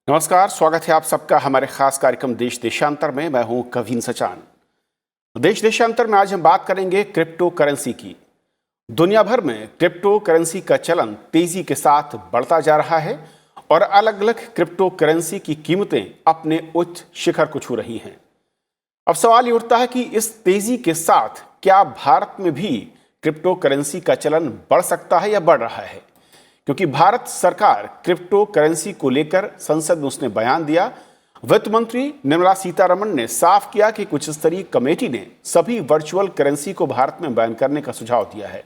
नमस्कार, स्वागत है आप सबका हमारे खास कार्यक्रम देश देशांतर में। मैं हूं कवीन सचान। देश देशांतर में आज हम बात करेंगे क्रिप्टो करेंसी की। दुनिया भर में क्रिप्टो करेंसी का चलन तेजी के साथ बढ़ता जा रहा है और अलग अलग क्रिप्टो करेंसी की कीमतें अपने उच्च शिखर को छू रही हैं। अब सवाल ये उठता है कि इस तेजी के साथ क्या भारत में भी क्रिप्टो करेंसी का चलन बढ़ सकता है या बढ़ रहा है, क्योंकि भारत सरकार क्रिप्टो करेंसी को लेकर संसद में उसने बयान दिया। वित्त मंत्री निर्मला सीतारमण ने साफ किया कि कुछ स्तरीय कमेटी ने सभी वर्चुअल करेंसी को भारत में बैन करने का सुझाव दिया है।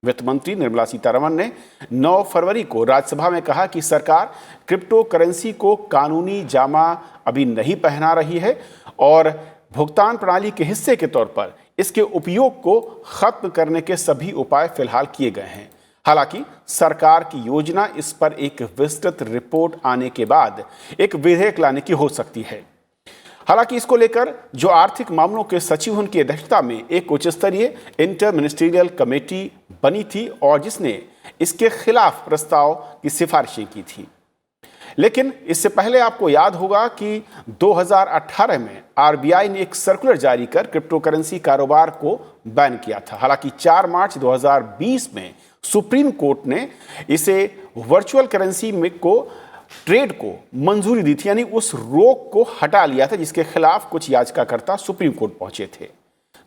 वित्त मंत्री निर्मला सीतारमण ने 9 फरवरी को राज्यसभा में कहा कि सरकार क्रिप्टो करेंसी को कानूनी जामा अभी नहीं पहना रही है और भुगतान प्रणाली के हिस्से के तौर पर इसके उपयोग को खत्म करने के सभी उपाय फिलहाल किए गए हैं। हालांकि सरकार की योजना इस पर एक विस्तृत रिपोर्ट आने के बाद एक विधेयक लाने की हो सकती है। हालांकि इसको लेकर जो आर्थिक मामलों के सचिव उनकी अध्यक्षता में एक उच्च स्तरीय इंटर मिनिस्ट्रियल कमेटी बनी थी और जिसने इसके खिलाफ प्रस्ताव की सिफारिशें की थी। लेकिन इससे पहले आपको याद होगा कि 2018 में आरबीआई ने एक सर्कुलर जारी कर क्रिप्टो करेंसी कारोबार को बैन किया था। हालांकि 4 मार्च 2020 में सुप्रीम कोर्ट ने इसे वर्चुअल करेंसी में को ट्रेड को मंजूरी दी थी, यानी उस रोक को हटा लिया था जिसके खिलाफ कुछ याचिकाकर्ता सुप्रीम कोर्ट पहुंचे थे।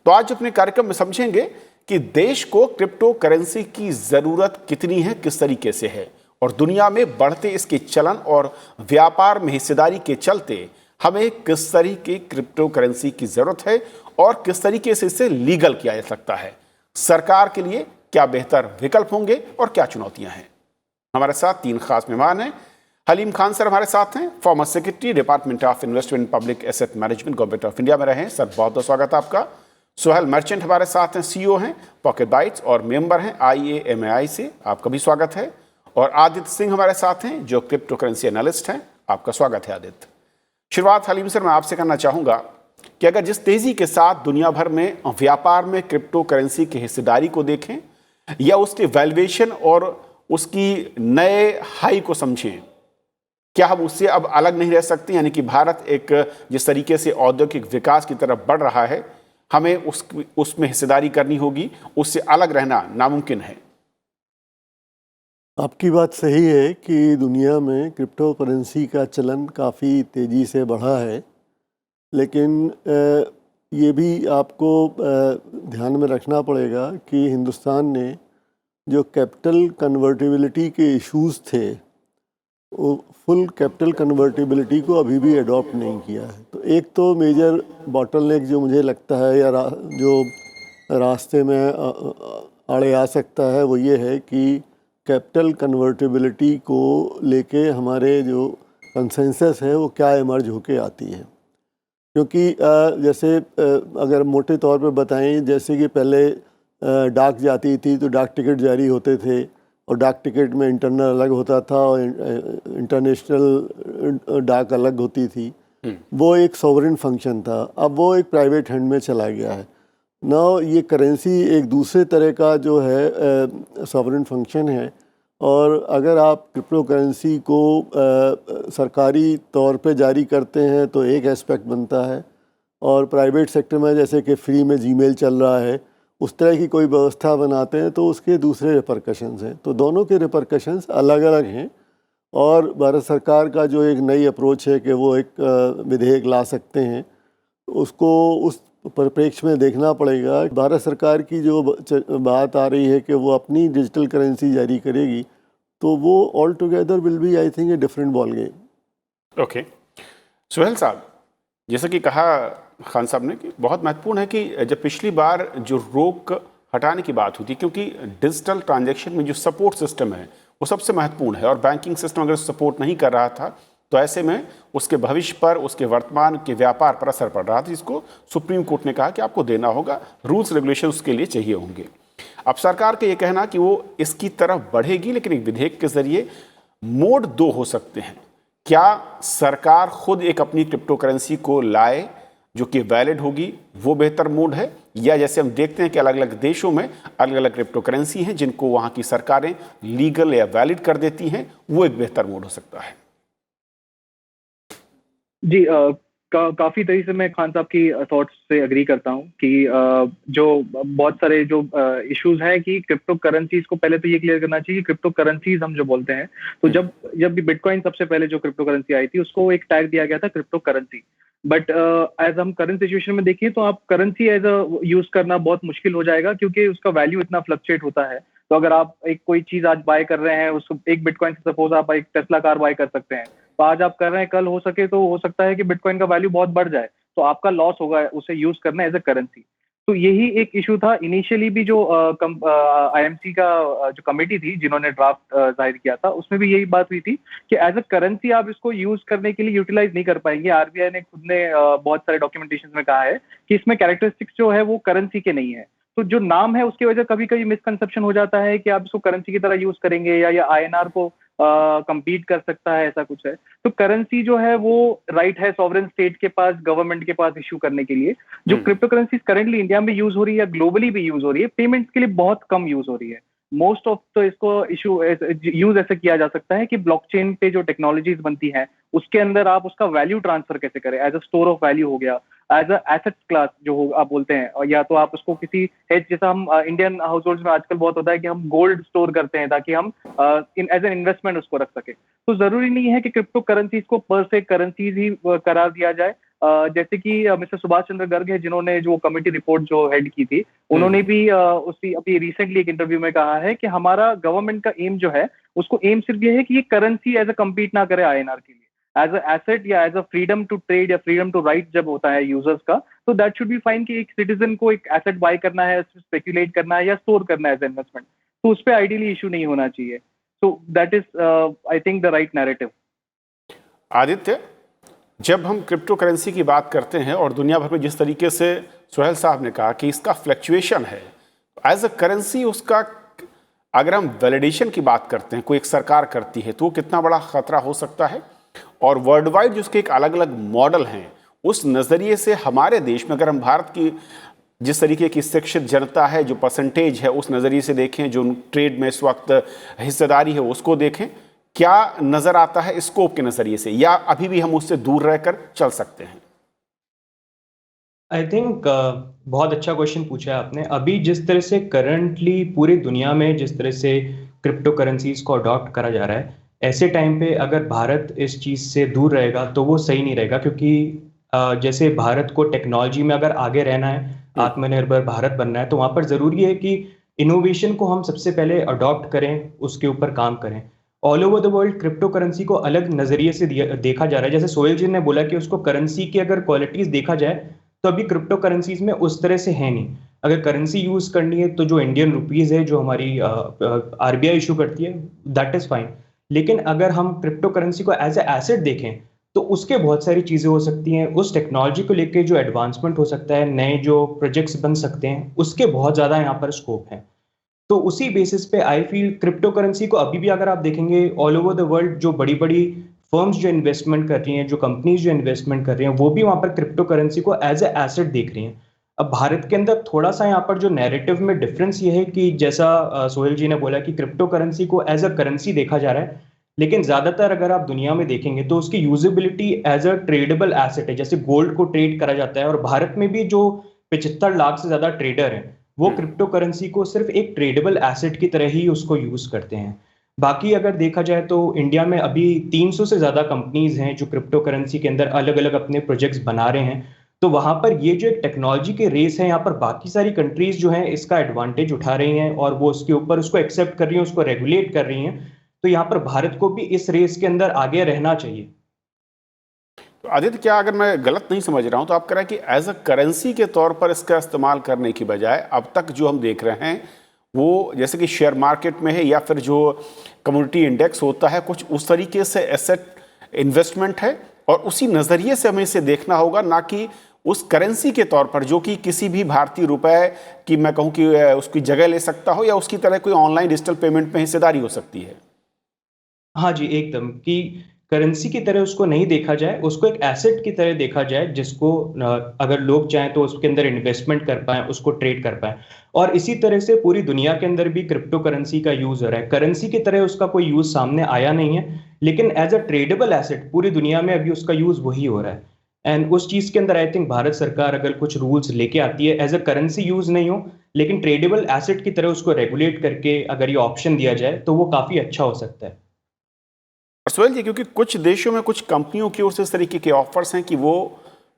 तो आज अपने कार्यक्रम में समझेंगे कि देश को क्रिप्टो करेंसी की जरूरत कितनी है, किस तरीके से है और दुनिया में बढ़ते इसके चलन और व्यापार में हिस्सेदारी के चलते हमें किस तरीके की क्रिप्टो करेंसी की जरूरत है और किस तरीके से इसे लीगल किया जा सकता है। सरकार के लिए क्या बेहतर विकल्प होंगे और क्या चुनौतियां हैं। हमारे साथ 3 खास मेहमान हैं। हलीम खान सर हमारे साथ हैं, former secretary department of investment public asset management government of India में रहे हैं। सर बहुत बहुत स्वागत है आपका। सोहेल मर्चेंट हमारे साथ हैं, सीईओ हैं पॉकेट बाइट्स और मेंबर हैं IAMAI से, आपका भी स्वागत है। और आदित्य सिंह हमारे साथ हैं जो क्रिप्टो करेंसी एनालिस्ट हैं, आपका स्वागत है आदित्य। शुरुआत हलीम सर मैं आपसे करना चाहूंगा कि अगर जिस तेजी के साथ दुनिया भर में व्यापार में क्रिप्टो करेंसी की हिस्सेदारी को देखें या उसके वैल्यूएशन और उसकी नए हाई को समझें, क्या हम उससे अब अलग नहीं रह सकते? यानी कि भारत एक जिस तरीके से औद्योगिक विकास की तरफ बढ़ रहा है, हमें उसमें हिस्सेदारी करनी होगी, उससे अलग रहना नामुमकिन है। आपकी बात सही है कि दुनिया में क्रिप्टो करेंसी का चलन काफ़ी तेज़ी से बढ़ा है, लेकिन ये भी आपको ध्यान में रखना पड़ेगा कि हिंदुस्तान ने जो कैपिटल कन्वर्टिबिलिटी के इश्यूज़ थे, वो फुल कैपिटल कन्वर्टिबिलिटी को अभी भी अडॉप्ट नहीं किया है। तो एक तो मेजर बॉटलनेक जो मुझे लगता है या जो रास्ते में आड़े आ सकता है वो ये है कि कैपिटल कन्वर्टिबिलिटी को लेके हमारे जो कंसेंसस है वो क्या इमर्ज होके आती है। क्योंकि जैसे अगर मोटे तौर पे बताएं, जैसे कि पहले डाक जाती थी तो डाक टिकट जारी होते थे और डाक टिकट में इंटरनल अलग होता था और इंटरनेशनल डाक अलग होती थी। वो एक सॉवरेन फंक्शन था, अब वो एक प्राइवेट हैंड में चला गया है। नाउ ये करेंसी एक दूसरे तरह का जो है सॉवरेन फंक्शन है, और अगर आप क्रिप्टो करेंसी को सरकारी तौर पे जारी करते हैं तो एक एस्पेक्ट बनता है, और प्राइवेट सेक्टर में जैसे कि फ्री में जीमेल चल रहा है उस तरह की कोई व्यवस्था बनाते हैं तो उसके दूसरे रिपरकशंस हैं। तो दोनों के रिपरकशंस अलग अलग हैं, और भारत सरकार का जो एक नई अप्रोच है कि वो एक विधेयक ला सकते हैं, उसको उस परिप्रेक्ष्य में देखना पड़ेगा। भारत सरकार की जो बात आ रही है कि वो अपनी डिजिटल करेंसी जारी करेगी, तो वो all together will be I think a different ball game. Okay Sohail साहब, जैसा कि कहा खान साहब ने कि बहुत महत्वपूर्ण है कि जब पिछली बार जो रोक हटाने की बात हुई थी, क्योंकि डिजिटल ट्रांजैक्शन में जो सपोर्ट सिस्टम है वो सबसे महत्वपूर्ण है और बैंकिंग सिस्टम अगर सपोर्ट नहीं कर रहा था तो ऐसे में उसके भविष्य पर, उसके वर्तमान के व्यापार पर असर पड़ रहा था, जिसको सुप्रीम कोर्ट ने कहा कि आपको देना होगा, रूल्स रेगुलेशन उसके लिए चाहिए होंगे। अब सरकार का ये कहना कि वो इसकी तरफ बढ़ेगी, लेकिन एक विधेयक के जरिए मोड 2 हो सकते हैं। क्या सरकार खुद एक अपनी क्रिप्टो करेंसी को लाए जो कि वैलिड होगी, वो बेहतर मोड है, या जैसे हम देखते हैं कि अलग अलग देशों में अलग अलग क्रिप्टो करेंसी हैं जिनको वहाँ की सरकारें लीगल या वैलिड कर देती हैं, वो एक बेहतर मोड हो सकता है? जी काफी तरीके से मैं खान साहब की थॉट्स से एग्री करता हूँ कि जो बहुत सारे जो इश्यूज हैं कि क्रिप्टो करेंसीज को पहले तो ये क्लियर करना चाहिए कि क्रिप्टो करेंसीज हम जो बोलते हैं, तो जब जब भी बिटकॉइन सबसे पहले जो क्रिप्टो करेंसी आई थी उसको एक टैग दिया गया था क्रिप्टो करेंसी। बट एज हम करंट सिचुएशन में देखिए तो आप करेंसी एज अ यूज करना बहुत मुश्किल हो जाएगा, क्योंकि उसका वैल्यू इतना फ्लक्चुएट होता है। तो अगर आप एक कोई चीज आज बाय कर रहे हैं, उसको एक बिटकॉइन से सपोज आप एक टेस्ला कार बाय कर सकते हैं, तो आज आप कर रहे हैं, कल हो सके तो हो सकता है कि बिटकॉइन का वैल्यू बहुत बढ़ जाए, तो आपका लॉस होगा उसे यूज करना एज अ करेंसी। तो यही एक इशू था इनिशियली भी, जो आईएमसी का जो कमेटी थी जिन्होंने ड्राफ्ट जाहिर किया था, उसमें भी यही बात हुई थी कि एज अ करेंसी आप इसको यूज करने के लिए यूटिलाइज नहीं कर पाएंगे। आरबीआई ने खुद ने बहुत सारे डॉक्यूमेंटेशन में कहा है कि इसमें कैरेक्टरिस्टिक्स जो है वो करेंसी के नहीं है। तो जो नाम है उसकी वजह कभी कभी मिसकंसेप्शन हो जाता है कि आप इसको करेंसी की तरह यूज करेंगे या आईएनआर को compete कर सकता है, ऐसा कुछ है। तो करेंसी जो है वो राइट है सॉवरेन स्टेट के पास, गवर्नमेंट के पास इश्यू करने के लिए। जो क्रिप्टो करेंसी करेंटली इंडिया में यूज हो रही है या ग्लोबली भी यूज हो रही है, पेमेंट्स के लिए बहुत कम यूज हो रही है। मोस्ट ऑफ तो इसको इशू यूज ऐसे किया जा सकता है कि ब्लॉकचेन पे जो टेक्नोलॉजीज बनती हैं उसके अंदर आप उसका वैल्यू ट्रांसफर कैसे करें, as a store of value हो गया, एज अ एसेट क्लास जो हो आप बोलते हैं, और या तो आप उसको किसी हेज, जैसा हम इंडियन हाउस होल्ड में आजकल बहुत होता है कि हम गोल्ड स्टोर करते हैं ताकि हम एज एन इन्वेस्टमेंट उसको रख सके। तो जरूरी नहीं है कि क्रिप्टो करेंसीज को पर से करेंसीज ही करार दिया जाए। जैसे कि मिस्टर सुभाष चंद्र गर्ग है जिन्होंने जो कमेटी रिपोर्ट जो हेड की थी, उन्होंने भी उसी अभी रिसेंटली एक इंटरव्यू में कहा है कि हमारा गवर्नमेंट का एम जो है, उसको एम सिर्फ ये है कि ये करेंसी एज अ कम्पीट ना करे आईएनआर के लिए, एज अ एसेट या as a freedom to trade या फ्रीडम टू राइट जब होता है यूजर्स का, तो दैट शुड बी फाइन कि एक सिटीजन को एक एसेट बाय करना है, स्पेक्यूलेट करना है या स्टोर करना है एज इन्वेस्टमेंट, तो उस पर आइडियली इशू नहीं होना चाहिए। So that is I think the right narrative. Aditya, जब हम क्रिप्टो करेंसी की बात करते हैं और दुनिया भर में जिस तरीके से सोहेल साहब ने कहा कि इसका फ्लक्चुएशन है, एज अ करेंसी उसका अगर हम वैलिडेशन की बात करते हैं, कोई एक सरकार करती है, तो वो कितना बड़ा खतरा हो सकता है। और वर्ल्ड वाइड जिसके एक अलग अलग मॉडल हैं, उस नज़रिए से हमारे देश में अगर हम भारत की जिस तरीके की शिक्षित जनता है, जो परसेंटेज है, उस नज़रिए से देखें, जो ट्रेड में इस वक्त हिस्सेदारी है उसको देखें, क्या नज़र आता है स्कोप के नज़रिए से, या अभी भी हम उससे दूर रहकर चल सकते हैं? आई थिंक बहुत अच्छा क्वेश्चन पूछा है आपने। अभी जिस तरह से करंटली पूरी दुनिया में जिस तरह से क्रिप्टो करेंसीज को अडॉप्ट करा जा रहा है, ऐसे टाइम पे अगर भारत इस चीज़ से दूर रहेगा तो वो सही नहीं रहेगा, क्योंकि जैसे भारत को टेक्नोलॉजी में अगर आगे रहना है, आत्मनिर्भर भारत बनना है, तो वहाँ पर ज़रूरी है कि इनोवेशन को हम सबसे पहले अडॉप्ट करें, उसके ऊपर काम करें। All over the world crypto currency को अलग नज़रिए से देखा जा रहा है। जैसे सोहेल जी ने बोला कि उसको करेंसी की अगर क्वालिटीज़ देखा जाए तो अभी क्रिप्टो करेंसीज में उस तरह से है नहीं। अगर करेंसी यूज करनी है तो जो इंडियन रुपीज है, जो हमारी आरबीआई इशू करती है, दैट इज फाइन। लेकिन अगर हम क्रिप्टो करेंसी को एज ए एसेट देखें तो उसके बहुत सारी चीजें हो सकती हैं। उस टेक्नोलॉजी को लेके जो एडवांसमेंट हो सकता है, नए जो प्रोजेक्ट्स बन सकते हैं, उसके बहुत ज्यादा यहाँ पर स्कोप है। तो उसी बेसिस पे आई फील क्रिप्टो करेंसी को अभी भी अगर आप देखेंगे ऑल ओवर द वर्ल्ड, जो बड़ी बड़ी फर्म्स जो इन्वेस्टमेंट कर रही हैं, जो कंपनीज जो इन्वेस्टमेंट कर रही हैं, वो भी वहां पर क्रिप्टो करेंसी को एज ए एसेट देख रही हैं। अब भारत के अंदर थोड़ा सा यहाँ पर जो नैरेटिव में डिफरेंस ये है कि जैसा सोहेल जी ने बोला कि क्रिप्टो करेंसी को एज अ करेंसी देखा जा रहा है, लेकिन ज्यादातर अगर आप दुनिया में देखेंगे तो उसकी usability as a tradable asset है। जैसे गोल्ड को ट्रेड करा जाता है, और भारत में भी जो 75 लाख से ज्यादा ट्रेडर हैं, वो क्रिप्टो करेंसी को सिर्फ एक ट्रेडेबल एसेट की तरह ही उसको यूज करते हैं। बाकी अगर देखा जाए तो इंडिया में अभी 300 से ज्यादा कंपनीज हैं जो क्रिप्टो करेंसी के अंदर अलग अलग अपने प्रोजेक्ट्स बना रहे हैं। तो वहां पर ये जो एक टेक्नोलॉजी के रेस है, यहाँ पर बाकी सारी कंट्रीज जो हैं इसका एडवांटेज उठा रही हैं और वो उसके ऊपर उसको एक्सेप्ट कर रही हैं, उसको रेगुलेट कर रही हैं। तो यहाँ पर भारत को भी इस रेस के अंदर आगे रहना चाहिए। तो आदित्य, क्या अगर मैं गलत नहीं समझ रहा हूं तो आप कह रहे हैं कि एज अ करेंसी के तौर पर इसका इस्तेमाल करने की बजाय अब तक जो हम देख रहे हैं वो जैसे कि शेयर मार्केट में है या फिर जो कम्युनिटी इंडेक्स होता है, कुछ उस तरीके से एसेट इन्वेस्टमेंट है, और उसी नज़रिए से हमें इसे देखना होगा, ना कि उस करेंसी के तौर पर जो कि किसी भी भारतीय रुपए की मैं कहूँ कि उसकी जगह ले सकता हो या उसकी तरह कोई ऑनलाइन डिजिटल पेमेंट में हिस्सेदारी हो सकती है। हाँ जी, एकदम कि करेंसी की तरह उसको नहीं देखा जाए, उसको एक एसेट की तरह देखा जाए, जिसको अगर लोग चाहें तो उसके अंदर इन्वेस्टमेंट कर पाएं, उसको ट्रेड कर पाएं। और इसी तरह से पूरी दुनिया के अंदर भी क्रिप्टो करेंसी का यूज हो रहा है। करेंसी की तरह उसका कोई यूज सामने आया नहीं है, लेकिन एज अ ट्रेडेबल एसेट पूरी दुनिया में अभी उसका यूज वही हो रहा है। एंड उस चीज के अंदर आई थिंक भारत सरकार अगर कुछ रूल्स लेके आती है, एज अ करेंसी यूज नहीं हो लेकिन ट्रेडेबल एसेट की तरह उसको रेगुलेट करके अगर ये ऑप्शन दिया जाए तो वो काफी अच्छा हो सकता है। और सुहेल जी, क्योंकि कुछ देशों में कुछ कंपनियों की ओर से इस तरीके के ऑफर्स हैं कि वो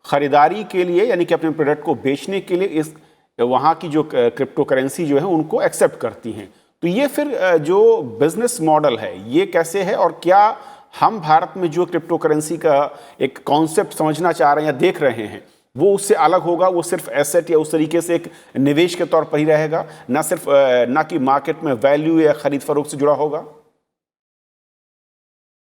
खरीदारी के लिए, यानी कि अपने प्रोडक्ट को बेचने के लिए इस वहाँ की जो क्रिप्टो करेंसी जो है उनको एक्सेप्ट करती हैं। तो ये फिर जो बिजनेस मॉडल है ये कैसे है, और क्या हम भारत में जो क्रिप्टो करेंसी का एक कॉन्सेप्ट समझना चाह रहे हैं या देख रहे हैं वो उससे अलग होगा? वो सिर्फ एसेट या उस तरीके से एक निवेश के तौर पर ही रहेगा, ना सिर्फ ना कि मार्केट में वैल्यू या खरीद फरोख्त से जुड़ा होगा?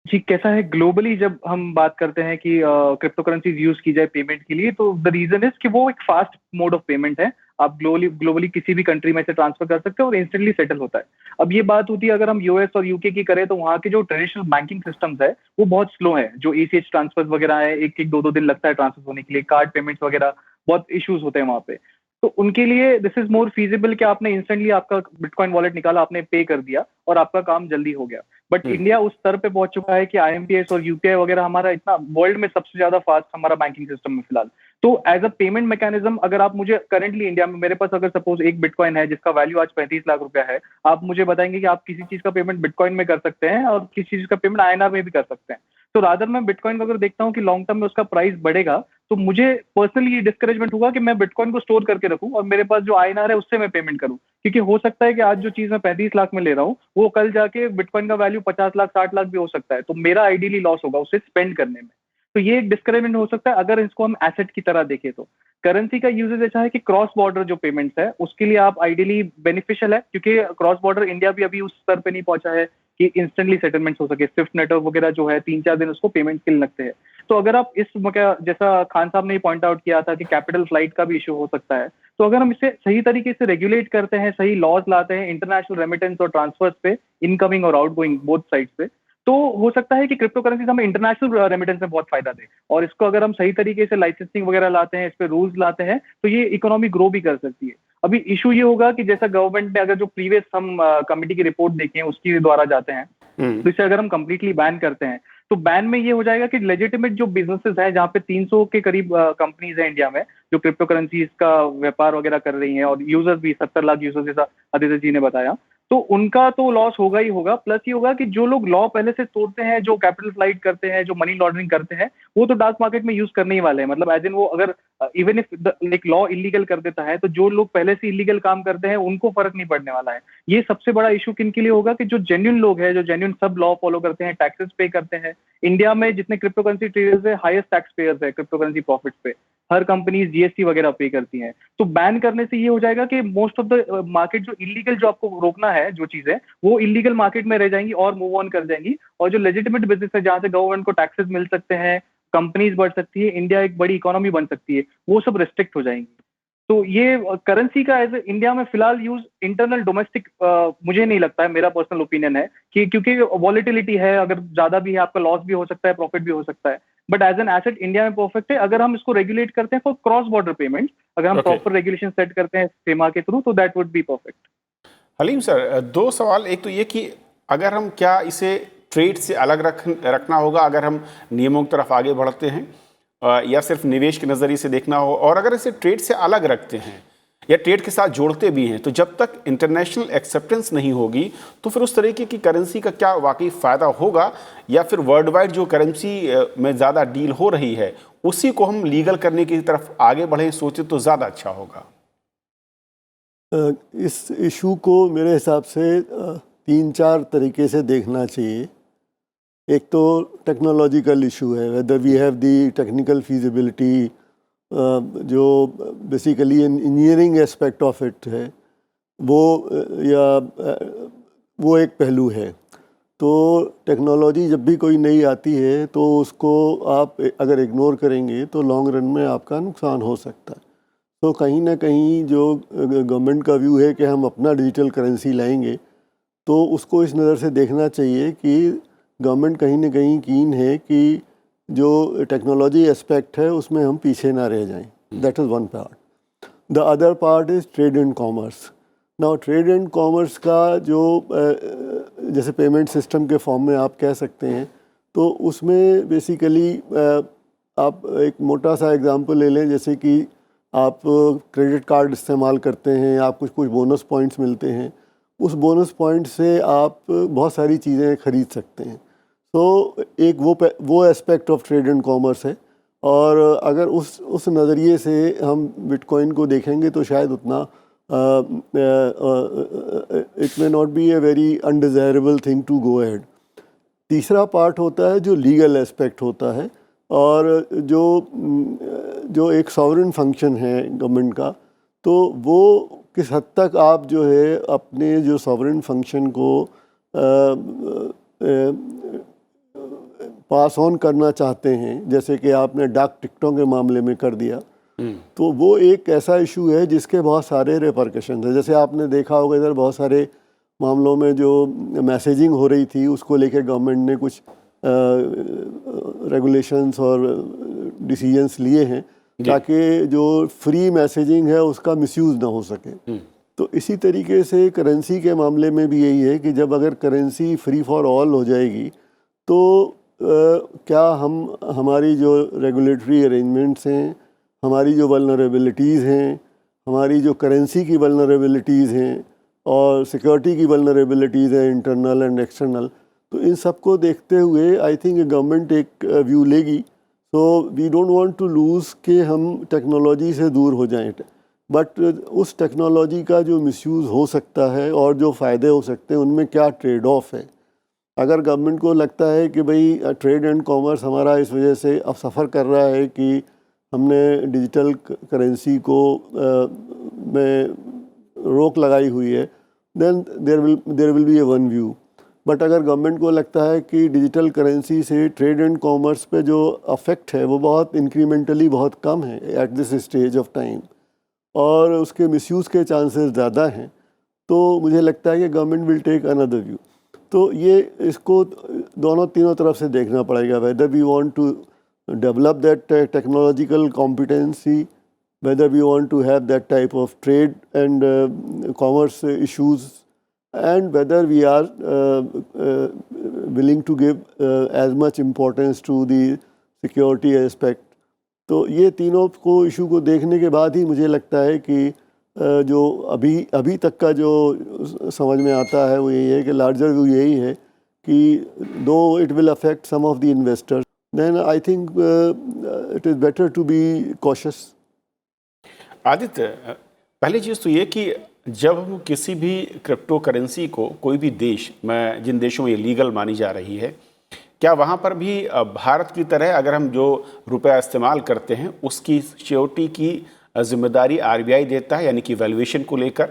जी, कैसा है ग्लोबली जब हम बात करते हैं कि क्रिप्टो करेंसीज यूज की जाए पेमेंट के लिए, तो द रीजन इज कि वो एक फास्ट मोड ऑफ पेमेंट है। आप ग्लोबली किसी भी कंट्री में से ट्रांसफर कर सकते हैं और इंस्टेंटली सेटल होता है। अब ये बात होती है अगर हम यूएस और यूके की करें, तो वहाँ के जो ट्रेडिशनल बैंकिंग सिस्टम्स है वो बहुत स्लो है। जो एसीएच ट्रांसफर वगैरह है, एक एक दो दो दिन लगता है ट्रांसफर होने के लिए, कार्ड पेमेंट्स वगैरह बहुत इश्यूज होते हैं वहाँ पे। तो उनके लिए दिस इज मोर फीजिबल कि आपने इंस्टेंटली आपका बिटकॉइन वॉलेट निकाला, आपने पे कर दिया और आपका काम जल्दी हो गया। बट इंडिया उस स्तर पे पहुंच चुका है कि आईएमपीएस और यूपीआई वगैरह हमारा इतना वर्ल्ड में सबसे ज्यादा फास्ट हमारा बैंकिंग सिस्टम में फिलहाल। तो एज अ पेमेंट मैकेनिज्म अगर आप मुझे करंटली इंडिया में, मेरे पास अगर सपोज एक बिटकॉइन है जिसका वैल्यू आज 35 लाख रुपया है, आप मुझे बताएंगे कि आप किसी चीज का पेमेंट बिटकॉइन में कर सकते हैं और किसी चीज का पेमेंट आईएनआर में भी कर सकते हैं। तो रादर मैं बिटकॉइन को अगर देखता हूँ कि लॉन्ग टर्म में उसका प्राइस बढ़ेगा, तो मुझे पर्सनली ये डिस्करेजमेंट होगा कि मैं बिटकॉइन को स्टोर करके रखूं और मेरे पास जो आईएनआर है उससे मैं पेमेंट करूं। क्योंकि हो सकता है कि आज जो चीज मैं 35 लाख में ले रहा हूँ वो कल जाके बिटकॉइन का वैल्यू 50 लाख 60 लाख भी हो सकता है, तो मेरा आइडियली लॉस होगा उसे स्पेंड करने में। तो ये एक डिस्करेजमेंट हो सकता है अगर इसको हम एसेट की तरह देखें तो। करेंसी का यूजेज ऐसा है कि क्रॉस बॉर्डर जो पेमेंट्स है उसके लिए आप आइडियली बेनिफिशियल है, क्योंकि क्रॉस बॉर्डर इंडिया भी अभी उस स्तर पे नहीं पहुंचा है कि इंस्टेंटली सेटलमेंट्स हो सके। स्विफ्ट नेटवर्क वगैरह जो है 3-4 दिन उसको पेमेंट के लिए लगते हैं। तो अगर आप इस जैसा खान साहब ने पॉइंट आउट किया था कि कैपिटल फ्लाइट का भी इशू हो सकता है, तो अगर हम इसे सही तरीके से रेगुलेट करते हैं, सही लॉज लाते हैं इंटरनेशनल रेमिटेंस और ट्रांसफर्स पे, इनकमिंग और आउटगोइंग बोथ साइड्स पे, तो हो सकता है कि क्रिप्टो करेंसीज हमें इंटरनेशनल रेमिटेंस में बहुत फायदा दे। और इसको अगर हम सही तरीके से लाइसेंसिंग वगैरह लाते हैं, इस पे रूल्स लाते हैं, तो ये इकोनॉमी ग्रो भी कर सकती है। अभी इशू ये होगा कि जैसा गवर्नमेंट ने अगर जो प्रीवियस हम कमिटी की रिपोर्ट देखें उसकी द्वारा जाते हैं, तो इसे अगर हम कंप्लीटली बैन करते हैं तो बैन में ये हो जाएगा कि लेजिटिमेट जो बिजनेसेस हैं, जहाँ पे 300 के करीब कंपनीज हैं इंडिया में जो क्रिप्टो करेंसीज का व्यापार वगैरह कर रही हैं, और यूजर्स भी 70 लाख यूजर्स जैसा आदित्य जी ने बताया, तो उनका तो लॉस होगा ही होगा। प्लस ये होगा कि जो लोग लॉ पहले से तोड़ते हैं, जो कैपिटल फ्लाइट करते हैं, जो मनी लॉन्ड्रिंग करते हैं, वो तो डार्क मार्केट में यूज करने ही वाले हैं। मतलब एज इन वो अगर इवन इफ एक लॉ इलीगल कर देता है, तो जो लोग पहले से इलीगल काम करते हैं उनको फर्क नहीं पड़ने वाला है। ये सबसे बड़ा इशू किन के लिए होगा कि जो जेन्युइन लोग हैं, जो जेन्युइन सब लॉ फॉलो करते हैं, टैक्सेस पे करते हैं। इंडिया में जितने क्रिप्टो करेंसी ट्रेडर्स है, हाईएस्ट टैक्स पेयर्स है क्रिप्टो करेंसी प्रॉफिट्स पे। हर कंपनी जीएसटी वगैरह पे करती हैं। तो बैन करने से ये हो जाएगा कि मोस्ट ऑफ द मार्केट जो इलीगल, जो आपको रोकना है जो चीजें, वो इलीगल मार्केट में रह जाएंगी और मूव ऑन कर जाएंगी। और जो लेजिटिमेट बिजनेस है, जहां से गवर्नमेंट को टैक्सेस मिल सकते हैं, कंपनीज बढ़ सकती है, इंडिया एक बड़ी इकोनॉमी बन सकती है, वो सब रिस्ट्रिक्ट हो जाएंगी। तो ये करेंसी का एज इंडिया में फिलहाल यूज इंटरनल डोमेस्टिक मुझे नहीं लगता है, मेरा पर्सनल ओपिनियन है कि क्योंकि वॉलेटिलिटी है, अगर ज्यादा भी है आपका लॉस भी हो सकता है, प्रॉफिट भी हो सकता है। But as an asset India में परफेक्ट है अगर हम इसको रेगुलेट करते हैं फॉर क्रॉस बॉर्डर पेमेंट। अगर हम प्रॉपर रेगुलेशन सेट करते हैं सेमा के थ्रू, तो that would be perfect. Haleem sir, दो सवाल। एक तो ये कि अगर हम क्या इसे ट्रेड से अलग रखना होगा अगर हम नियमों की तरफ आगे बढ़ते हैं, या सिर्फ निवेश के नज़रिए से देखना हो, और अगर इसे ट्रेड से अलग रखते हैं या ट्रेड के साथ जोड़ते भी हैं, तो जब तक इंटरनेशनल एक्सेप्टेंस नहीं होगी तो फिर उस तरीके की करेंसी का क्या वाकई फ़ायदा होगा, या फिर वर्ल्ड वाइड जो करेंसी में ज़्यादा डील हो रही है उसी को हम लीगल करने की तरफ आगे बढ़े सोचे तो ज़्यादा अच्छा होगा? इस इशू को मेरे हिसाब से 3-4 तरीके से देखना चाहिए। एक तो टेक्नोलॉजिकल इशू है, whether we have the technical feasibility, जो basically engineering aspect of it है वो, या वो एक पहलू है। तो टेक्नोलॉजी जब भी कोई नई आती है तो उसको आप अगर इग्नोर करेंगे तो लॉन्ग रन में आपका नुकसान हो सकता है। तो कहीं ना कहीं जो गवर्नमेंट का व्यू है कि हम अपना डिजिटल करेंसी लाएंगे, तो उसको इस नज़र से देखना चाहिए कि गवर्नमेंट कहीं ना कहीं कीन है कि जो टेक्नोलॉजी एस्पेक्ट है उसमें हम पीछे ना रह जाएं. That is one part. The other part is trade and commerce. Now trade and commerce का जो जैसे पेमेंट सिस्टम के फॉर्म में आप कह सकते हैं, तो उसमें बेसिकली आप एक मोटा सा एग्जांपल ले लें, जैसे कि आप क्रेडिट कार्ड इस्तेमाल करते हैं, आप कुछ बोनस पॉइंट्स मिलते हैं, उस बोनस पॉइंट से आप बहुत सारी चीज़ें खरीद सकते हैं. तो एक वो aspect of trade and commerce है. और अगर उस नज़रिए से हम बिटकॉइन को देखेंगे तो शायद उतना it may not be a very undesirable thing to go ahead. तीसरा पार्ट होता है जो लीगल एस्पेक्ट होता है, और जो एक सॉवरेन फंक्शन है गवर्नमेंट का, तो वो किस हद तक आप जो है अपने जो सॉवरेन फंक्शन को पास ऑन करना चाहते हैं, जैसे कि आपने डाक टिकटों के मामले में कर दिया, तो वो एक ऐसा इशू है जिसके बहुत सारे रिपरकशंस हैं. जैसे आपने देखा होगा इधर बहुत सारे मामलों में जो मैसेजिंग हो रही थी उसको लेकर गवर्नमेंट ने कुछ रेगुलेशंस और डिसीजंस लिए हैं ताकि जो फ्री मैसेजिंग है उसका मिसयूज़ ना हो सके. तो इसी तरीके से करेंसी के मामले में भी यही है कि जब अगर करेंसी फ्री फॉर ऑल हो जाएगी तो क्या हमारी जो रेगुलेटरी अरेंजमेंट्स हैं, हमारी जो वल्नरेबिलिटीज़ हैं, हमारी जो करेंसी की वल्नरेबिलिटीज़ हैं और सिक्योरिटी की वल्नरेबिलिटीज़ हैं इंटरनल एंड एक्सटर्नल, तो इन सब को देखते हुए आई थिंक गवर्नमेंट एक व्यू लेगी. So we don't want to lose कि हम टेक्नोलॉजी से दूर हो जाएं, बट उस टेक्नोलॉजी का जो मिसयूज़ हो सकता है और जो फ़ायदे हो सकते हैं उनमें क्या ट्रेड ऑफ है. अगर गवर्नमेंट को लगता है कि भाई ट्रेड एंड कॉमर्स हमारा इस वजह से अब सफ़र कर रहा है कि हमने डिजिटल करेंसी को में रोक लगाई हुई है, then there will be a one view. But अगर गवर्नमेंट को लगता है कि डिजिटल करेंसी से ट्रेड एंड कॉमर्स पे जो अफेक्ट है वो बहुत इंक्रीमेंटली बहुत कम है at this stage of time और उसके मिसयूज़ के चांसेस ज़्यादा हैं, तो मुझे लगता है कि government will take another view. तो ये इसको दोनों तीनों तरफ से देखना पड़ेगा, whether we want to develop that technological competency, whether we want to have that type of trade and commerce issues, and whether we are willing to give as much importance to the security aspect. तो ये तीनों को issue को देखने के बाद ही मुझे लगता है कि जो अभी तक का जो समझ में आता है वो यही है कि लार्जर व्यू यही है कि though it will affect some of the investors, then I think it is better to be cautious. Aditya, पहली चीज़ तो ये कि जब हम किसी भी क्रिप्टो करेंसी को कोई भी देश में, जिन देशों में ये लीगल मानी जा रही है, क्या वहाँ पर भी भारत की तरह अगर हम जो रुपया इस्तेमाल करते हैं उसकी सिक्योरिटी की जिम्मेदारी आरबीआई देता है, यानी कि वैल्यूएशन को लेकर,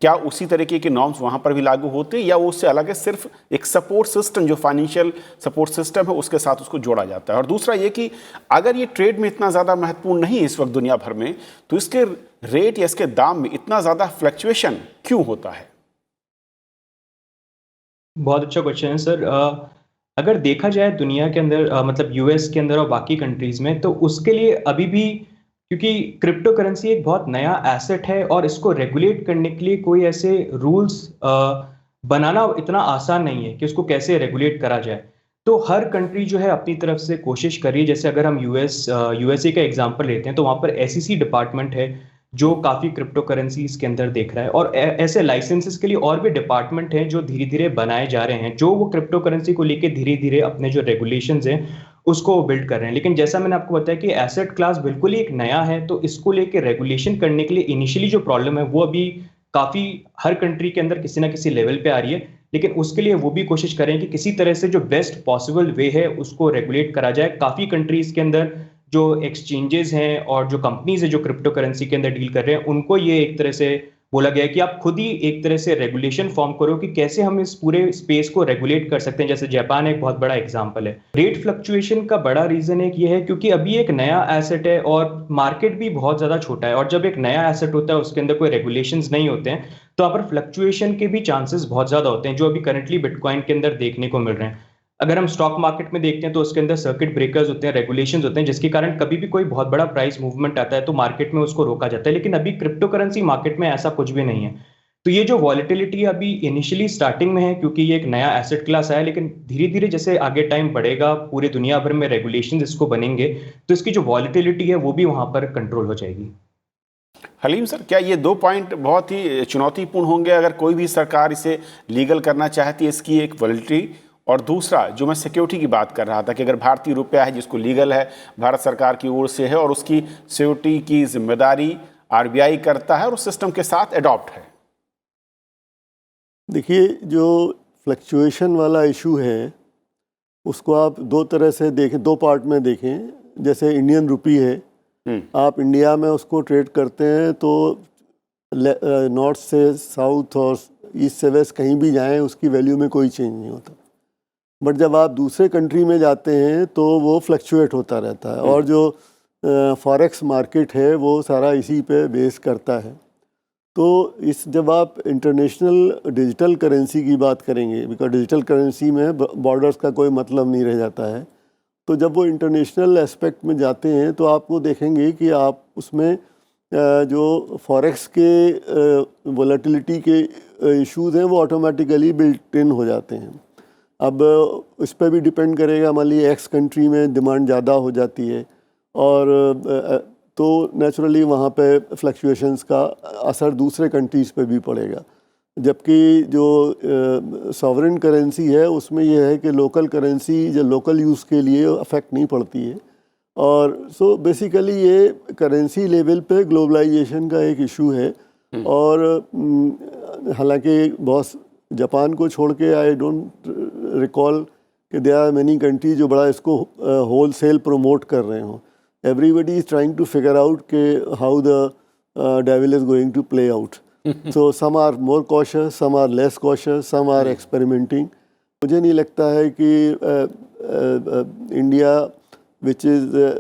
क्या उसी तरीके के नॉर्म्स वहाँ पर भी लागू होते हैं या वो उससे अलग है, सिर्फ एक सपोर्ट सिस्टम जो फाइनेंशियल सपोर्ट सिस्टम है उसके साथ उसको जोड़ा जाता है? और दूसरा ये कि अगर ये ट्रेड में इतना ज़्यादा महत्वपूर्ण नहीं है इस वक्त दुनिया भर में, तो इसके रेट या इसके दाम में इतना ज़्यादा फ्लक्चुएशन क्यों होता है? बहुत अच्छा क्वेश्चन है सर. अगर देखा जाए दुनिया के अंदर मतलब यूएस के अंदर और बाकी कंट्रीज़ में, तो उसके लिए अभी भी, क्योंकि क्रिप्टो करेंसी एक बहुत नया एसेट है और इसको रेगुलेट करने के लिए कोई ऐसे रूल्स बनाना इतना आसान नहीं है कि उसको कैसे रेगुलेट करा जाए. तो हर कंट्री जो है अपनी तरफ से कोशिश कर रही है. जैसे अगर हम यूएसए का एग्जांपल लेते हैं तो वहाँ पर एसईसी डिपार्टमेंट है जो काफ़ी क्रिप्टो करेंसीज के अंदर देख रहा है, और ऐसे लाइसेंसेस के लिए और भी डिपार्टमेंट हैं जो धीरे धीरे बनाए जा रहे हैं, जो वो क्रिप्टो करेंसी को लेके धीरे धीरे अपने जो रेगुलेशंस हैं उसको बिल्ड कर रहे हैं. लेकिन जैसा मैंने आपको बताया कि एसेट क्लास बिल्कुल ही एक नया है, तो इसको लेके रेगुलेशन करने के लिए इनिशियली जो प्रॉब्लम है वो अभी काफ़ी हर कंट्री के अंदर किसी ना किसी लेवल पे आ रही है. लेकिन उसके लिए वो भी कोशिश करें कि किसी तरह से जो बेस्ट पॉसिबल वे है उसको रेगुलेट करा जाए. काफ़ी कंट्रीज़ के अंदर जो एक्सचेंजेस हैं और जो कंपनीज है जो क्रिप्टो करेंसी के अंदर डील कर रहे हैं, उनको ये एक तरह से बोला गया है कि आप खुद ही एक तरह से रेगुलेशन फॉर्म करो कि कैसे हम इस पूरे स्पेस को रेगुलेट कर सकते हैं. जैसे जापान एक बहुत बड़ा एग्जांपल है. रेट फ्लक्चुएशन का बड़ा रीजन एक ये है क्योंकि अभी एक नया एसेट है और मार्केट भी बहुत ज़्यादा छोटा है, और जब एक नया एसेट होता है उसके अंदर कोई रेगुलेशंस नहीं होते हैं तो यहाँ पर फ्लक्चुएशन के भी चांसेस बहुत ज़्यादा होते हैं, जो अभी करंटली बिटकॉइन के अंदर देखने को मिल रहे हैं. अगर हम स्टॉक मार्केट में देखते हैं तो उसके अंदर सर्किट ब्रेकर्स होते हैं, रेगुलेशंस होते हैं, जिसके कारण कभी भी कोई बहुत बड़ा प्राइस मूवमेंट आता है तो मार्केट में उसको रोका जाता है। लेकिन अभी क्रिप्टो करेंसी मार्केट में ऐसा कुछ भी नहीं है। तो ये जो वॉलेटिलिटी अभी इनिशियली स्टार्टिंग में है, क्योंकि ये एक नया एसेट क्लास है, लेकिन धीरे धीरे जैसे आगे टाइम बढ़ेगा, पूरे दुनिया भर में रेगुलेशन इसको बनेंगे, तो इसकी जो वॉलेटिलिटी है वो भी वहां पर कंट्रोल हो जाएगी। हलीम सर, क्या ये 2 पॉइंट बहुत ही चुनौतीपूर्ण होंगे अगर कोई भी सरकार इसे लीगल करना चाहती है, इसकी एक वैलिडिटी, और दूसरा जो मैं सिक्योरिटी की बात कर रहा था कि अगर भारतीय रुपया है जिसको लीगल है, भारत सरकार की ओर से है और उसकी सिक्योरिटी की जिम्मेदारी आरबीआई करता है और उस सिस्टम के साथ एडॉप्ट है। देखिए, जो फ्लक्चुएशन वाला इशू है उसको आप दो तरह से देखें, दो पार्ट में देखें। जैसे इंडियन रुपी है, आप इंडिया में उसको ट्रेड करते हैं तो नॉर्थ से साउथ और ईस्ट से वेस्ट कहीं भी जाएं उसकी वैल्यू में कोई चेंज नहीं होता। बट जब आप दूसरे कंट्री में जाते हैं तो वो फ्लक्चुएट होता रहता है, और जो फॉरेक्स मार्केट है वो सारा इसी पे बेस करता है। तो जब आप इंटरनेशनल डिजिटल करेंसी की बात करेंगे, बिकॉज डिजिटल करेंसी में बॉर्डर्स का कोई मतलब नहीं रह जाता है, तो जब वो इंटरनेशनल एस्पेक्ट में जाते हैं तो आपको देखेंगे कि आप उसमें जो फॉरेक्स के वोलेटिलिटी के इश्यूज हैं वो ऑटोमेटिकली बिल्ट इन हो जाते हैं। अब इस पर भी डिपेंड करेगा, मान लीजिए एक्स कंट्री में डिमांड ज़्यादा हो जाती है और तो नेचुरली वहाँ पे फ्लक्चुएशंस का असर दूसरे कंट्रीज़ पे भी पड़ेगा। जबकि जो सॉवरेन करेंसी है उसमें यह है कि लोकल करेंसी जो लोकल यूज़ के लिए अफेक्ट नहीं पड़ती है। और सो बेसिकली ये करेंसी लेवल पे ग्लोबलाइजेशन का एक इशू है। और हालांकि बहुत जापान को छोड़ के आई डोंट रिकॉल कि देयर आर मेनी कंट्रीज जो बड़ा इसको होलसेल प्रमोट कर रहे हों। Everybody is trying to figure out how the devil is going to play out. So some are more cautious, some are less cautious, some are experimenting. मुझे नहीं लगता है कि India, which is a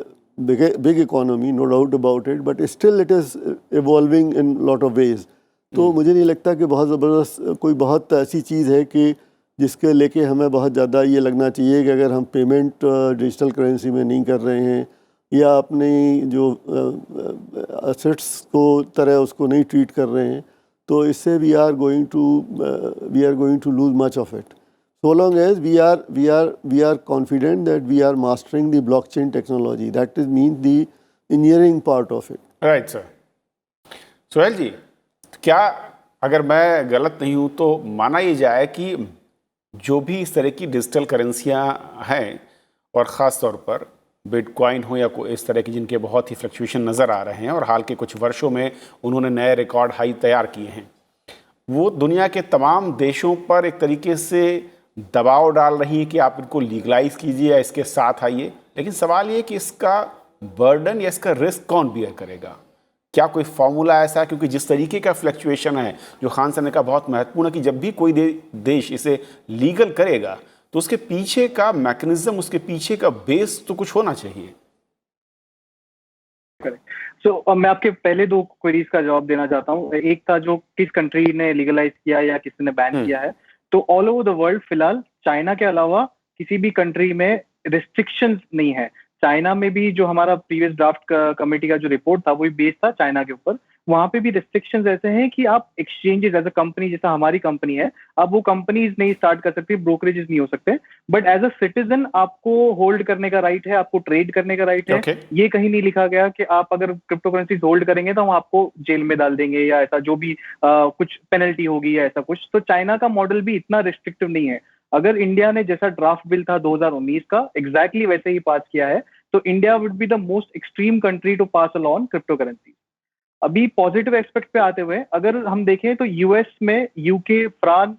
big economy, no doubt about it, but still it is evolving in lot of ways. तो मुझे नहीं लगता कि बहुत ज़बरदस्त कोई बहुत ऐसी चीज़ है कि जिसके लेके हमें बहुत ज़्यादा ये लगना चाहिए कि अगर हम पेमेंट डिजिटल करेंसी में नहीं कर रहे हैं या अपनी जो असेट्स को तरह उसको नहीं ट्रीट कर रहे हैं, तो इससे we are going to lose much of it. So long as we are confident that we are mastering the blockchain technology, that is mean the engineering part of it. Right sir. Sohail ji, क्या अगर मैं गलत नहीं हूँ तो माना ये जाए कि जो भी इस तरह की डिजिटल करेंसियाँ हैं और ख़ास तौर पर बिटकॉइन हो या कोई इस तरह की जिनके बहुत ही फ्लक्चुएशन नज़र आ रहे हैं और हाल के कुछ वर्षों में उन्होंने नए रिकॉर्ड हाई तैयार किए हैं, वो दुनिया के तमाम देशों पर एक तरीके से दबाव डाल रही हैं कि आप इनको लीगलाइज कीजिए या इसके साथ आइए। लेकिन सवाल ये कि इसका बर्डन या इसका रिस्क कौन बियर करेगा? क्या कोई फॉर्मूला ऐसा है? क्योंकि जिस तरीके का फ्लक्चुएशन है, जो खान सर ने कहा बहुत महत्वपूर्ण है कि जब भी कोई देश इसे लीगल करेगा तो उसके पीछे का मैकेनिज्म, उसके पीछे का बेस तो कुछ होना चाहिए। सो मैं आपके पहले दो क्वेरीज का जवाब देना चाहता हूँ। एक था जो किस कंट्री ने लीगलाइज किया या किसी ने बैन किया है। तो ऑल ओवर द वर्ल्ड फिलहाल चाइना के अलावा किसी भी कंट्री में रिस्ट्रिक्शंस नहीं है। चाइना में भी जो हमारा प्रीवियस ड्राफ्ट कमेटी का जो रिपोर्ट था वो भी बेस्ड था चाइना के ऊपर। वहां पे भी रिस्ट्रिक्शंस ऐसे हैं कि आप एक्सचेंजेस एज अ कंपनी, जैसा हमारी कंपनी है, आप वो कंपनीज नहीं स्टार्ट कर सकते, ब्रोकरेजेस नहीं हो सकते, बट एज अ सिटीजन आपको होल्ड करने का राइट है, आपको ट्रेड करने का राइट है। ये कहीं नहीं लिखा गया कि आप अगर क्रिप्टो करेंसीज होल्ड करेंगे तो हम आपको जेल में डाल देंगे या ऐसा जो भी कुछ पेनल्टी होगी या ऐसा कुछ। तो चाइना का मॉडल भी इतना रिस्ट्रिक्टिव नहीं है। अगर इंडिया ने जैसा ड्राफ्ट बिल था 2019 का एग्जैक्टली वैसे ही पास किया है तो India would be the most extreme country to pass alone crypto currency. अभी पॉजिटिव एस्पेक्ट पे आते हुए अगर हम देखें तो यूएस में, UK, France,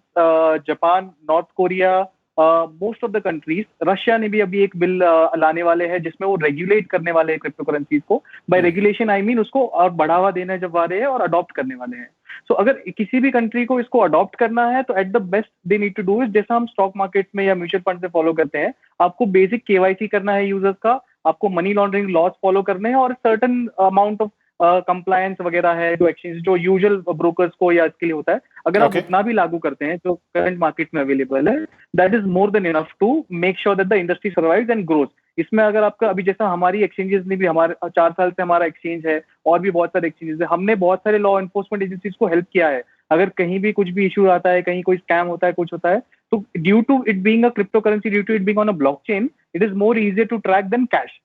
Japan, North Korea, most of the countries, Russia ने भी अभी एक बिल लाने वाले हैं जिसमें वो रेगुलेट करने वाले हैं क्रिप्टो करेंसीज को। बाय रेगुलेशन आई मीन उसको और बढ़ावा देने जब वाले हैं और अडॉप्ट करने वाले हैं। सो अगर किसी भी कंट्री को इसको अडॉप्ट करना है तो at the best they need to do is, जैसा हम स्टॉक मार्केट में या म्यूचुअल फंड से फॉलो करते हैं, आपको बेसिक केवाईसी करना है यूजर्स का, आपको मनी लॉन्ड्रिंग लॉज फॉलो करने हैं और सर्टन अमाउंट ऑफ कंप्लायंस वगैरह है, जो एक्सचेंज जो यूजुअल ब्रोकर्स को या इसके लिए होता है, अगर आप उतना भी लागू करते हैं जो करंट मार्केट में अवेलेबल है, that is more than enough to make sure that the industry survives and growth. इसमें अगर आपका अभी जैसा हमारी एक्सचेंजेस ने भी, हमारे 4 साल से हमारा एक्सचेंज है और भी बहुत सारे एक्सचेंजेस है, हमने बहुत सारे लॉ एनफोर्समेंट एजेंसीज को हेल्प किया है। अगर कहीं भी कुछ भी इशू आता है, कहीं कोई स्कैम होता है, कुछ होता है, तो due to it being a crypto currency, due to it being on a blockchain, it is more easier to track than cash.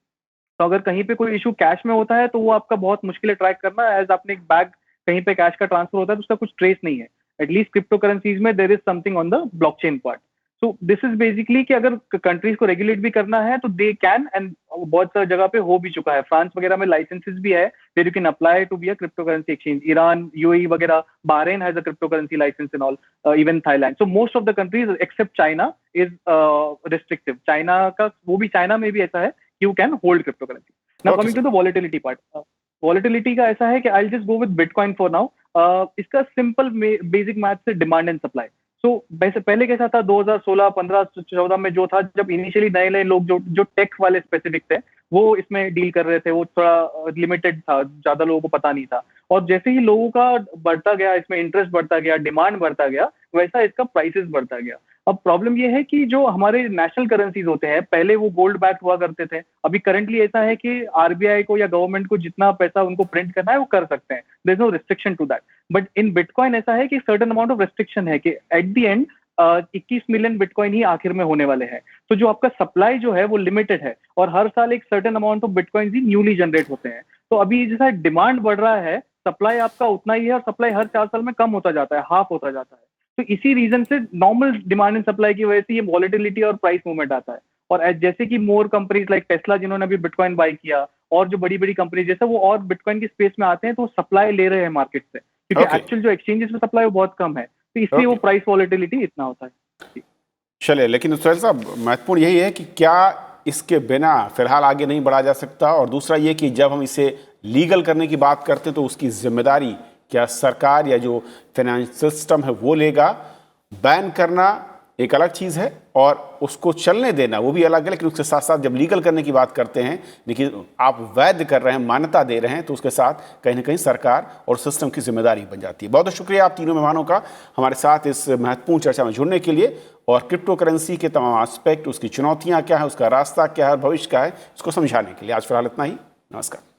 तो अगर कहीं पे कोई इशू कैश में होता है तो वो आपका बहुत मुश्किल है ट्रैक करना, एज आपने एक बैग कहीं पे कैश का ट्रांसफर होता है तो उसका कुछ ट्रेस नहीं है। एटलीस्ट क्रिप्टो करेंसीज में there is something on the blockchain part. So this is basically कि अगर कंट्रीज को रेगुलेट भी करना है तो दे कैन, एंड बहुत सारी जगह पे हो भी चुका है। फ्रांस वगैरह में लाइसेंसेस भी है where you can apply to be a crypto currency exchange. Iran, UAE वगैरह, Bahrain has a crypto currency licence in all, even Thailand. So most of the countries except China is restrictive. China का, वो भी China में भी ऐसा है कि you can hold crypto currency. Now coming to the volatility part, volatility का ऐसा है कि I just go with bitcoin for now. इसका सिंपल बेसिक मैथ से डिमांड एंड सप्लाई। सो वैसे पहले कैसा था 2016, 15, 14 में जो था, जब इनिशियली नए नए लोग जो टेक वाले स्पेसिफिक थे वो इसमें डील कर रहे थे, वो थोड़ा लिमिटेड था, ज्यादा लोगों को पता नहीं था। और जैसे ही लोगों का बढ़ता गया, इसमें इंटरेस्ट बढ़ता गया, डिमांड बढ़ता गया, वैसा इसका प्राइसेस बढ़ता गया। अब प्रॉब्लम ये है कि जो हमारे नेशनल करेंसीज होते हैं, पहले वो गोल्ड बैक हुआ करते थे, अभी करंटली ऐसा है कि आरबीआई को या गवर्नमेंट को जितना पैसा उनको प्रिंट करना है वो कर सकते हैं, there is no restriction to that. But in bitcoin ऐसा है कि सर्टेन अमाउंट ऑफ रिस्ट्रिक्शन है कि at the end 21 million bitcoin ही आखिर में होने वाले हैं। तो जो आपका सप्लाई जो है वो लिमिटेड है, और हर साल एक certain amount of bitcoin he newly generate होते हैं। तो अभी जैसा डिमांड बढ़ रहा है, सप्लाई आपका उतना ही है, और सप्लाई हर 4 साल में कम होता जाता है, हाफ होता जाता है। तो इसी रीजन से नॉर्मल डिमांड एंड सप्लाई की वजह से ये वॉलेटिलिटी और प्राइस मूवमेंट आता है। और जैसे कि मोर कंपनीज लाइक टेस्ला, जिन्होंने अभी बिटकॉइन बाय किया, और जो बड़ी बड़ी कंपनी जैसे वो और बिटकॉइन की स्पेस में आते हैं, तो वो सप्लाई ले रहे हैं मार्केट से, क्योंकि एक्चुअल जो एक्सचेंजेस में सप्लाई वो बहुत कम है, तो इसलिए वो प्राइस वॉलेटिलिटी इतना होता है। चलिए, लेकिन सुहेल साहब, महत्वपूर्ण यही है कि क्या इसके बिना फिलहाल आगे नहीं बढ़ा जा सकता, और दूसरा ये कि जब हम इसे लीगल करने की बात करते हैं तो उसकी जिम्मेदारी क्या सरकार या जो फाइनेंस सिस्टम है वो लेगा? बैन करना एक अलग चीज़ है और उसको चलने देना वो भी अलग है, लेकिन उसके साथ साथ जब लीगल करने की बात करते हैं, लेकिन आप वैध कर रहे हैं, मान्यता दे रहे हैं, तो उसके साथ कहीं ना कहीं सरकार और सिस्टम की जिम्मेदारी बन जाती है। बहुत बहुत शुक्रिया आप तीनों मेहमानों का हमारे साथ इस महत्वपूर्ण चर्चा में जुड़ने के लिए, और क्रिप्टो करेंसी के तमाम एस्पेक्ट, उसकी चुनौतियाँ क्या है, उसका रास्ता क्या है, भविष्य क्या है, इसको समझाने के लिए। आज फिलहाल इतना ही। नमस्कार।